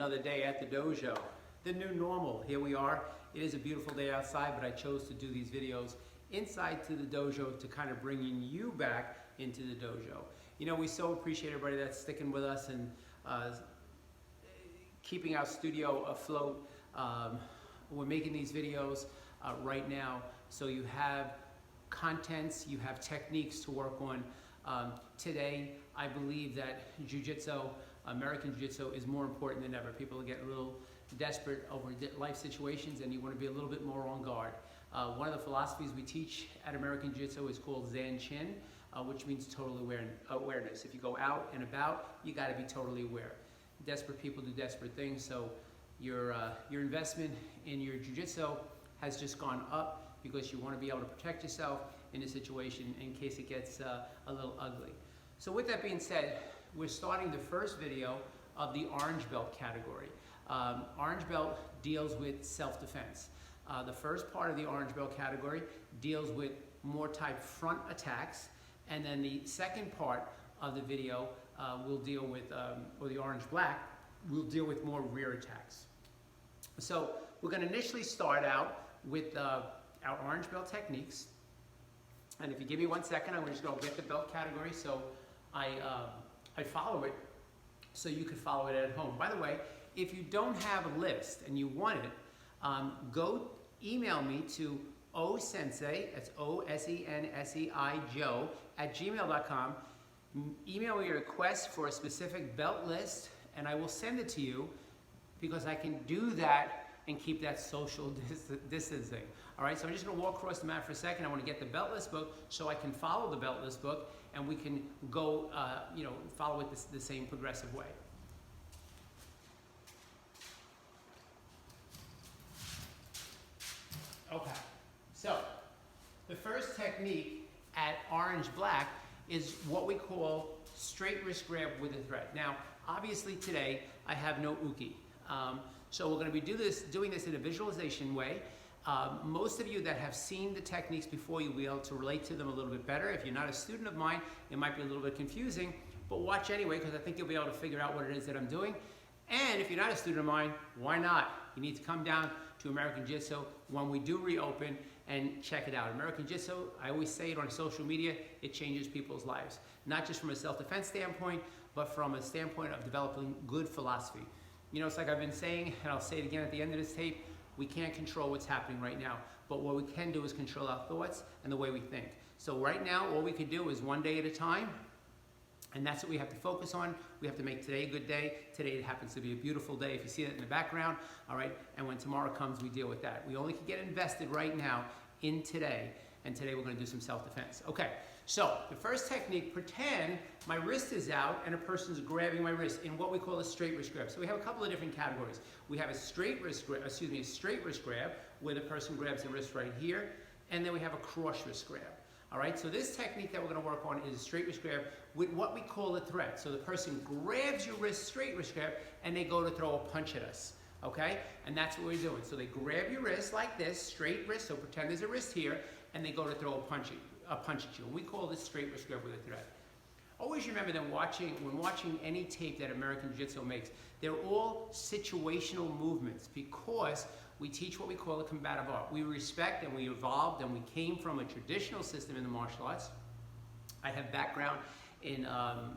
Another day at the dojo. The new normal, here we are. It is a beautiful day outside, but I chose to do these videos inside to the dojo to kind of bringing you back into the dojo. You know, we so appreciate everybody that's sticking with us and keeping our studio afloat. We're making these videos right now, so you have contents, you have techniques to work on. Today, I believe that Jiu-Jitsu, American Jiu-Jitsu, is more important than ever. People are getting a little desperate over life situations, and you want to be a little bit more on guard. One of the philosophies we teach at American Jiu-Jitsu is called Zanshin, which means total awareness. If you go out and about, you got to be totally aware. Desperate people do desperate things, so your investment in your Jiu-Jitsu has just gone up because you want to be able to protect yourself in a situation in case it gets a little ugly. So with that being said, we're starting the first video of the orange belt category. Orange belt deals with self-defense. The first part of the orange belt category deals with more type front attacks, and then the second part of the video will deal with, or the orange black, will deal with more rear attacks. So we're going to initially start out with our orange belt techniques. And if you give me 1 second, I'm just going to get the belt category so I follow it so you can follow it at home. By the way, if you don't have a list and you want it, go email me to osensei, that's O-S-E-N-S-E-I, Joe, @gmail.com. Email me a request for a specific belt list, and I will send it to you because I can do that and keep that social distancing. All right, so I'm just going to walk across the mat for a second. I want to get the belt list book so I can follow the belt list book, and we can go, follow it the same progressive way. Okay, so the first technique at orange black is what we call straight wrist grab with a threat. Now, obviously today I have no uke. So we're going to be doing this in a visualization way. Most of you that have seen the techniques before, you'll be able to relate to them a little bit better. If you're not a student of mine, it might be a little bit confusing, but watch anyway because I think you'll be able to figure out what it is that I'm doing. And if you're not a student of mine, why not? You need to come down to American Jiu-Jitsu when we do reopen and check it out. American Jiu-Jitsu, I always say it on social media, it changes people's lives. Not just from a self-defense standpoint, but from a standpoint of developing good philosophy. You know, it's like I've been saying, and I'll say it again at the end of this tape, we can't control what's happening right now, but what we can do is control our thoughts and the way we think. So right now, all we can do is one day at a time, and that's what we have to focus on. We have to make today a good day. Today it happens to be a beautiful day, if you see that in the background, all right? And when tomorrow comes, we deal with that. We only can get invested right now in today, and today we're gonna do some self-defense. Okay, so the first technique, pretend my wrist is out and a person's grabbing my wrist in what we call a straight wrist grab. So we have a couple of different categories. We have a straight wrist grab, a straight wrist grab where the person grabs the wrist right here, and then we have a cross wrist grab. All right, so this technique that we're going to work on is a straight wrist grab with what we call a threat. So the person grabs your wrist, straight wrist grab, and they go to throw a punch at us. Okay, and that's what we're doing. So they grab your wrist like this, straight wrist. So pretend there's a wrist here, and they go to throw a punch at you. And we call this straight wrist grab with a threat. Always remember that when watching any tape that American Jiu-Jitsu makes, they're all situational movements because we teach what we call a combative art. We respect and we evolved and we came from a traditional system in the martial arts. I have background in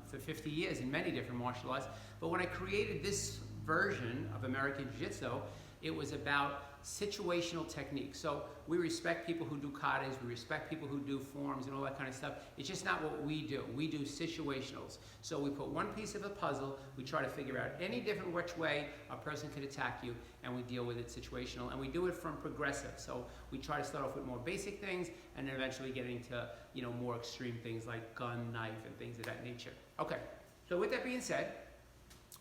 for 50 years in many different martial arts, but when I created this version of American Jiu-Jitsu, it was about situational techniques. So we respect people who do katas, we respect people who do forms and all that kind of stuff. It's just not what we do. We do situationals. So we put one piece of a puzzle, we try to figure out any different which way a person could attack you, and we deal with it situational, and we do it from progressive. So we try to start off with more basic things and then eventually get into, you know, more extreme things like gun, knife, and things of that nature. Okay, so with that being said,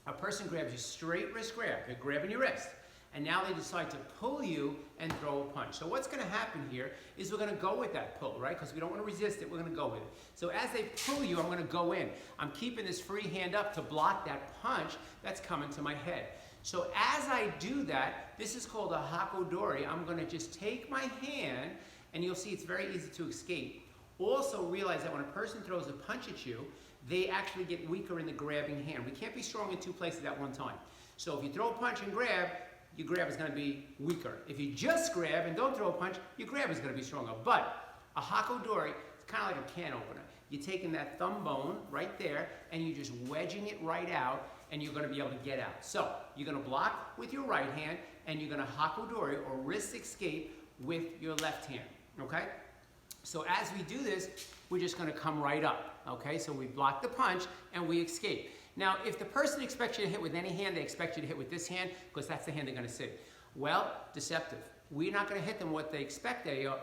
a person grabs you straight wrist grab. They're grabbing your wrist. And now they decide to pull you and throw a punch. So what's going to happen here is we're going to go with that pull, right? Because we don't want to resist it, we're going to go with it. So as they pull you, I'm going to go in. I'm keeping this free hand up to block that punch that's coming to my head. So as I do that, this is called a hakodori. I'm going to just take my hand, and you'll see it's very easy to escape. Also realize that when a person throws a punch at you, they actually get weaker in the grabbing hand. We can't be strong in two places at one time. So if you throw a punch and grab, your grab is going to be weaker. If you just grab and don't throw a punch, your grab is going to be stronger. But a hakodori is kind of like a can opener. You're taking that thumb bone right there and you're just wedging it right out, and you're going to be able to get out. So you're going to block with your right hand, and you're going to hakodori or wrist escape with your left hand. Okay? So as we do this, we're just going to come right up. Okay? So we block the punch and we escape. Now, if the person expects you to hit with any hand, they expect you to hit with this hand because that's the hand they're going to see. Well, deceptive. We're not going to hit them what they expect they're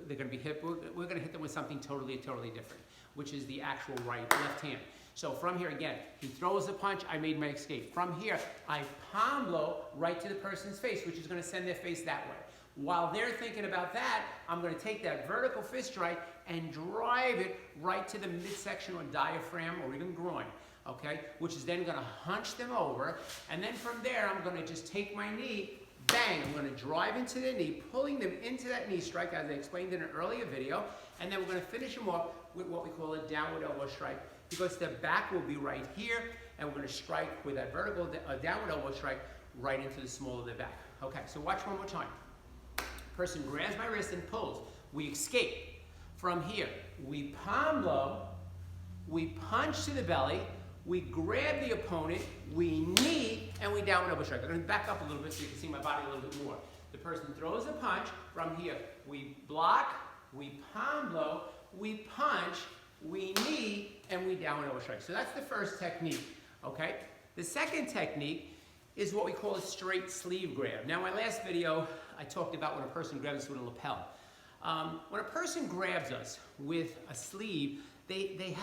going to be hit. We're going to hit them with something totally different, which is the actual left hand. So from here, again, he throws a punch, I made my escape. From here, I palm blow right to the person's face, which is going to send their face that way. While they're thinking about that, I'm going to take that vertical fist strike and drive it right to the midsection or diaphragm or even groin, okay? Which is then going to hunch them over. And then from there, I'm going to just take my knee, bang, I'm going to drive into the knee, pulling them into that knee strike, as I explained in an earlier video. And then we're going to finish them off with what we call a downward elbow strike, because the back will be right here, and we're going to strike with that vertical downward elbow strike right into the small of the back. Okay, so watch one more time. Person grabs my wrist and pulls. We escape. From here, we palm blow, we punch to the belly, we grab the opponent, we knee, and we downward elbow strike. I'm going to back up a little bit so you can see my body a little bit more. The person throws a punch. From here, we block, we palm blow, we punch, we knee, and we downward elbow strike. So that's the first technique, okay? The second technique is what we call a straight sleeve grab. Now, in my last video, I talked about when a person grabs us with a lapel. When a person grabs us with a sleeve, they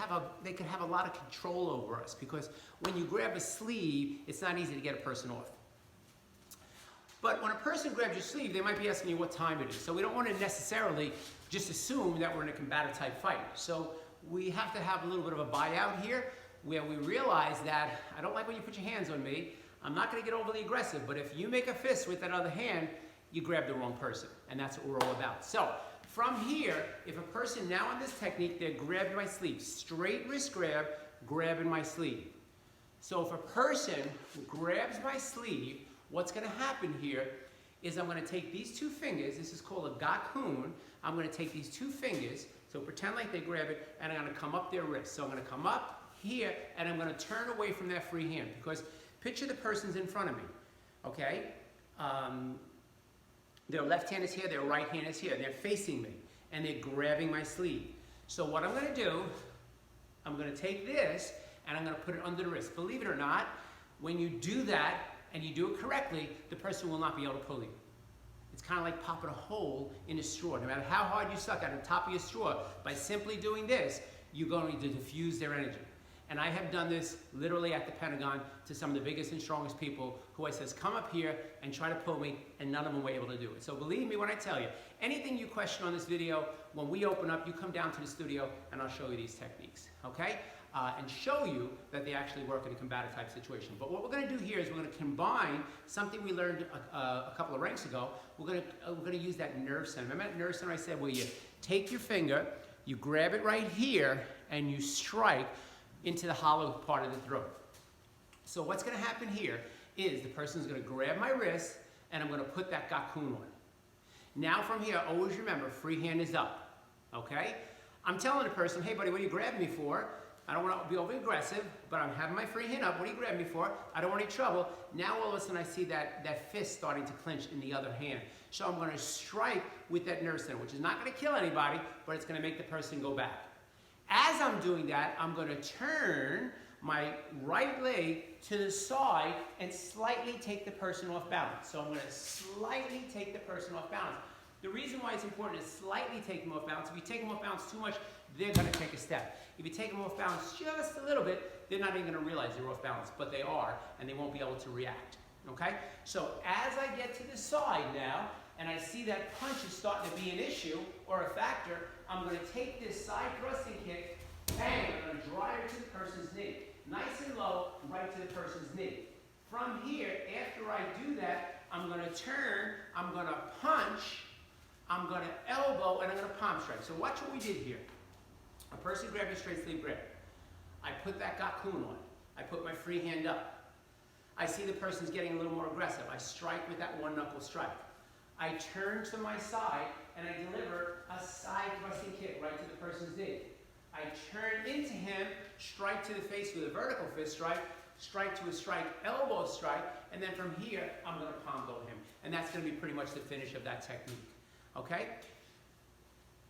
could have a lot of control over us, because when you grab a sleeve, it's not easy to get a person off. But when a person grabs your sleeve, they might be asking you what time it is. So we don't want to necessarily just assume that we're in a combative type fight. So we have to have a little bit of a buyout here, where we realize that I don't like when you put your hands on me. I'm not going to get overly aggressive, but if you make a fist with that other hand, you grab the wrong person, and that's what we're all about. So from here, if a person now on this technique, they're grabbing my sleeve, straight wrist grab, grabbing my sleeve. So if a person grabs my sleeve, what's going to happen here is I'm going to take these two fingers, this is called a gakun. I'm going to take these two fingers, so pretend like they grab it, and I'm going to come up their wrist. So I'm going to come up here, and I'm going to turn away from that free hand, because picture the person's in front of me, okay? Their left hand is here, their right hand is here. They're facing me, and they're grabbing my sleeve. So what I'm going to do, I'm going to take this, and I'm going to put it under the wrist. Believe it or not, when you do that, and you do it correctly, the person will not be able to pull you. It's kind of like popping a hole in a straw. No matter how hard you suck at the top of your straw, by simply doing this, you're going to diffuse their energy. And I have done this literally at the Pentagon to some of the biggest and strongest people who I says, come up here and try to pull me, and none of them were able to do it. So believe me when I tell you, anything you question on this video, when we open up, you come down to the studio and I'll show you these techniques, okay? And show you that they actually work in a combative type situation. But what we're going to do here is we're going to combine something we learned a couple of ranks ago. We're going to use that nerve center. Remember that nerve center I said where you take your finger, you grab it right here, and you strike into the hollow part of the throat. So what's going to happen here is the person's going to grab my wrist, and I'm going to put that gakun on. Now from here, always remember, free hand is up, okay? I'm telling the person, hey buddy, what are you grabbing me for? I don't want to be over aggressive, but I'm having my free hand up. What are you grabbing me for? I don't want any trouble. Now all of a sudden I see that fist starting to clench in the other hand. So I'm going to strike with that nerve center, which is not going to kill anybody, but it's going to make the person go back. As I'm doing that, I'm going to turn my right leg to the side and slightly take the person off balance. So I'm going to slightly take the person off balance. The reason why it's important is slightly take them off balance. If you take them off balance too much, they're going to take a step. If you take them off balance just a little bit, they're not even going to realize they're off balance, but they are, and they won't be able to react. Okay? So as I get to the side now, and I see that punch is starting to be an issue or a factor, I'm going to take this side thrusting kick, bang, I'm going to drive it to the person's knee. Nice and low, right to the person's knee. From here, after I do that, I'm going to turn, I'm going to punch, I'm going to elbow, and I'm going to palm strike. So watch what we did here. A person grabbed a straight sleeve grab. I put that gakun on. I put my free hand up. I see the person's getting a little more aggressive. I strike with that one knuckle strike. I turn to my side and I deliver a side thrusting kick right to the person's knee. I turn into him, strike to the face with a vertical fist strike, strike to a strike, elbow strike, and then from here, I'm gonna pondo him. And that's gonna be pretty much the finish of that technique, okay?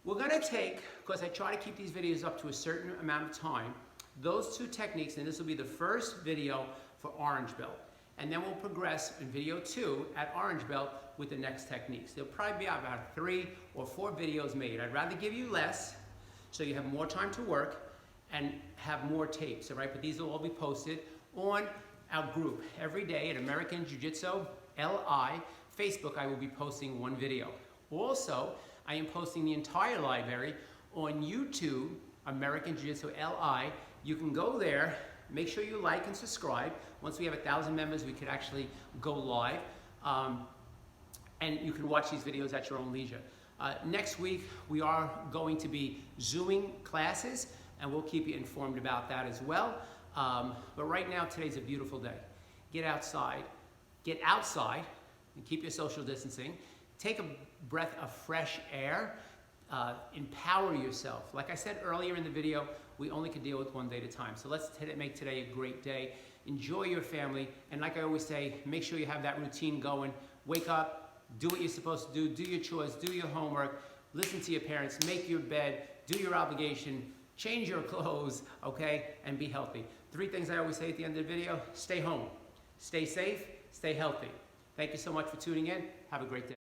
We're gonna take, because I try to keep these videos up to a certain amount of time, those two techniques, and this will be the first video for orange belt. And then we'll progress in video 2 at orange belt with the next techniques. There'll probably be about 3 or 4 videos made. I'd rather give you less so you have more time to work and have more tapes, all right? But these will all be posted on our group every day at American Jiu-Jitsu LI Facebook. I will be posting one video. Also, I am posting the entire library on YouTube, American Jiu-Jitsu LI. You can go there, make sure you like and subscribe. Once we have 1,000 members, we could actually go live. And you can watch these videos at your own leisure. Next week, we are going to be Zooming classes, and we'll keep you informed about that as well. But right now, today's a beautiful day. Get outside, and keep your social distancing. Take a breath of fresh air. Empower yourself. Like I said earlier in the video, we only can deal with one day at a time. So let's make today a great day. Enjoy your family. And like I always say, make sure you have that routine going. Wake up, do what you're supposed to do your chores, do your homework, listen to your parents, make your bed, do your obligation, change your clothes, okay, and be healthy. 3 things I always say at the end of the video: stay home, stay safe, stay healthy. Thank you so much for tuning in. Have a great day.